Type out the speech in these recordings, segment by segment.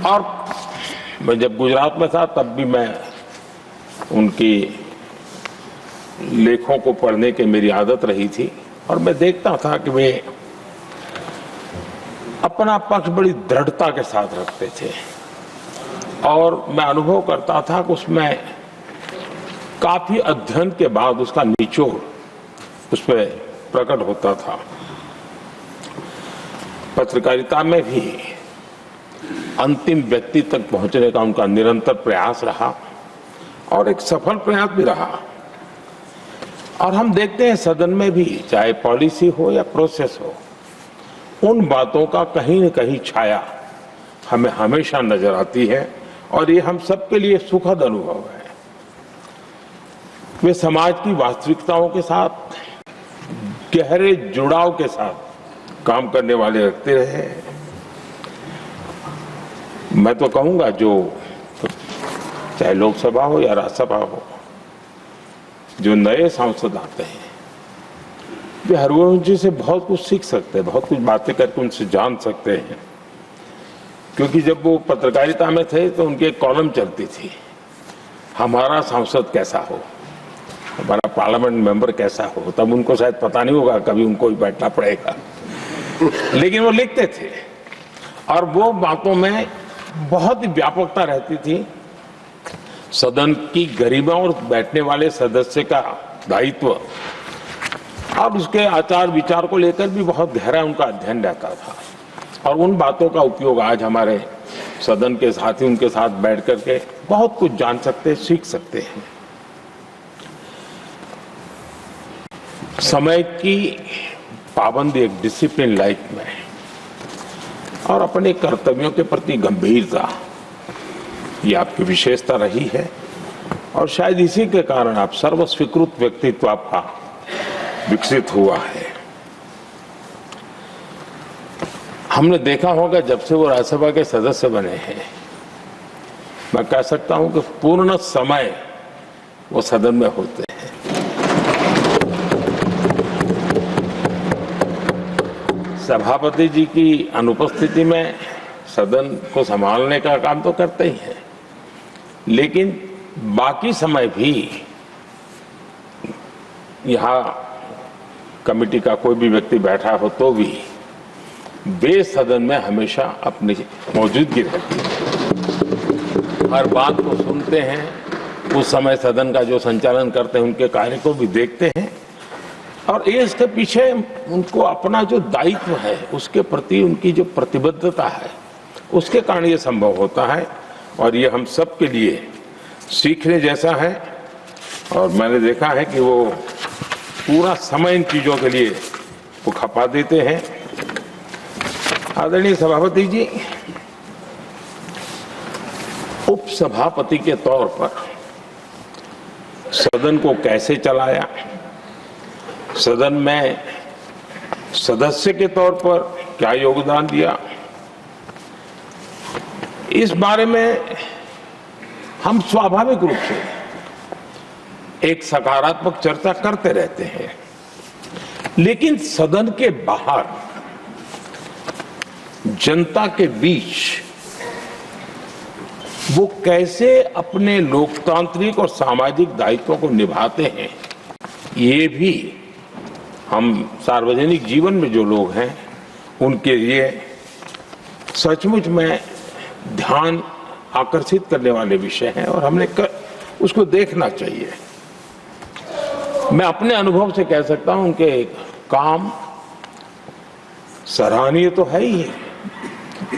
और मैं जब गुजरात में था तब भी मैं उनकी लेखों को पढ़ने की मेरी आदत रही थी और मैं देखता था कि वे अपना पक्ष बड़ी दृढ़ता के साथ रखते थे और मैं अनुभव करता था कि उसमें काफी अध्ययन के बाद उसका निचोड़ उस पर प्रकट होता था। पत्रकारिता में भी अंतिम व्यक्ति तक पहुंचने का उनका निरंतर प्रयास रहा और एक सफल प्रयास भी रहा। और हम देखते हैं सदन में भी, चाहे पॉलिसी हो या प्रोसेस हो, उन बातों का कहीं न कहीं छाया हमें हमेशा नजर आती है और ये हम सबके लिए सुखद अनुभव है। वे समाज की वास्तविकताओं के साथ गहरे जुड़ाव के साथ काम करने वाले रखते रहे। मैं तो कहूंगा जो चाहे लोकसभा हो या राज्यसभा हो, जो नए सांसद आते हैं वे हरिवंश जी से बहुत कुछ सीख सकते हैं, बहुत कुछ बातें करके उनसे जान सकते हैं। क्योंकि जब वो पत्रकारिता में थे तो उनकी एक कॉलम चलती थी, हमारा सांसद कैसा हो, हमारा पार्लियामेंट मेंबर कैसा हो। तब उनको शायद पता नहीं होगा, कभी उनको भी बैठना पड़ेगा, लेकिन वो लिखते थे और वो बातों में बहुत ही व्यापकता रहती थी। सदन की गरिमा और बैठने वाले सदस्य का दायित्व और उसके आचार विचार को लेकर भी बहुत गहरा उनका अध्ययन रहता था और उन बातों का उपयोग आज हमारे सदन के साथी उनके साथ बैठ करके बहुत कुछ जान सकते, सीख सकते हैं। समय की पाबंदी, एक डिसिप्लिन लाइफ में और अपने कर्तव्यों के प्रति गंभीरता, ये आपकी विशेषता रही है और शायद इसी के कारण आप सर्वस्वीकृत व्यक्तित्व आपका विकसित हुआ है। हमने देखा होगा जब से वो राज्यसभा के सदस्य बने हैं, मैं कह सकता हूं कि पूर्ण समय वो सदन में होते हैं। सभापति जी की अनुपस्थिति में सदन को संभालने का काम तो करते ही हैं, लेकिन बाकी समय भी यहाँ कमेटी का कोई भी व्यक्ति बैठा हो तो भी वे सदन में हमेशा अपनी मौजूदगी रहती है, हर बात को सुनते हैं, उस समय सदन का जो संचालन करते हैं उनके कार्य को भी देखते हैं और ये इसके पीछे उनको अपना जो दायित्व है उसके प्रति उनकी जो प्रतिबद्धता है उसके कारण ये संभव होता है और ये हम सब के लिए सीखने जैसा है। और मैंने देखा है कि वो पूरा समय इन चीजों के लिए वो खपा देते हैं। आदरणीय सभापति जी, उपसभापति के तौर पर सदन को कैसे चलाया, सदन में सदस्य के तौर पर क्या योगदान दिया, इस बारे में हम स्वाभाविक रूप से एक सकारात्मक चर्चा करते रहते हैं, लेकिन सदन के बाहर जनता के बीच वो कैसे अपने लोकतांत्रिक और सामाजिक दायित्वों को निभाते हैं, ये भी हम सार्वजनिक जीवन में जो लोग हैं उनके लिए सचमुच में ध्यान आकर्षित करने वाले विषय हैं और हमने उसको देखना चाहिए। मैं अपने अनुभव से कह सकता हूं उनके काम सराहनीय तो है ही,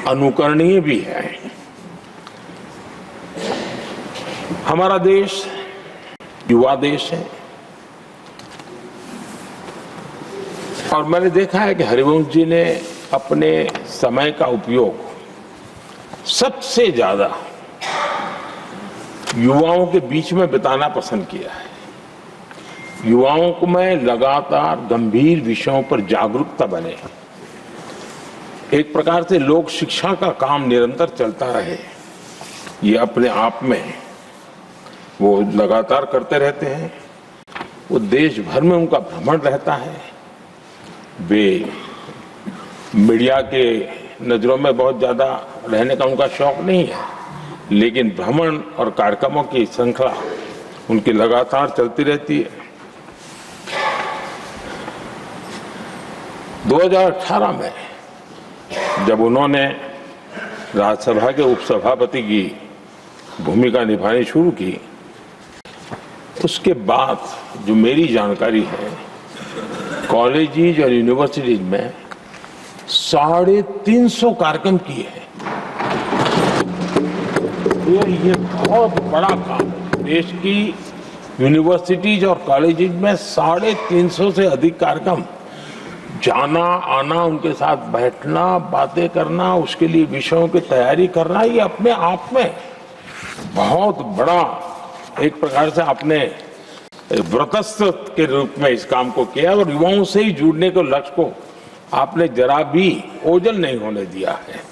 अनुकरणीय भी है। हमारा देश युवा देश है और मैंने देखा है कि हरिवंश जी ने अपने समय का उपयोग सबसे ज्यादा युवाओं के बीच में बिताना पसंद किया है। युवाओं को में लगातार गंभीर विषयों पर जागरूकता बने, एक प्रकार से लोक शिक्षा का काम निरंतर चलता रहे, ये अपने आप में वो लगातार करते रहते हैं। वो देश भर में उनका भ्रमण रहता है, वे मीडिया के नजरों में बहुत ज्यादा रहने का उनका शौक नहीं है, लेकिन भ्रमण और कार्यक्रमों की श्रृंखला उनकी लगातार चलती रहती है। 2018 में जब उन्होंने राज्यसभा के उपसभापति की भूमिका निभानी शुरू की, उसके बाद जो मेरी जानकारी है, कॉलेजेस और यूनिवर्सिटीज में 350 कार्यक्रम किए हैं। ये बहुत बड़ा काम है। देश की यूनिवर्सिटीज और कॉलेजेस में 350 से अधिक कार्यक्रम, जाना आना, उनके साथ बैठना, बातें करना, उसके लिए विषयों की तैयारी करना, ये अपने आप में बहुत बड़ा एक प्रकार से आपने व्रतस्थ के रूप में इस काम को किया और युवाओं से ही जुड़ने के लक्ष्य को आपने जरा भी ओझल नहीं होने दिया है।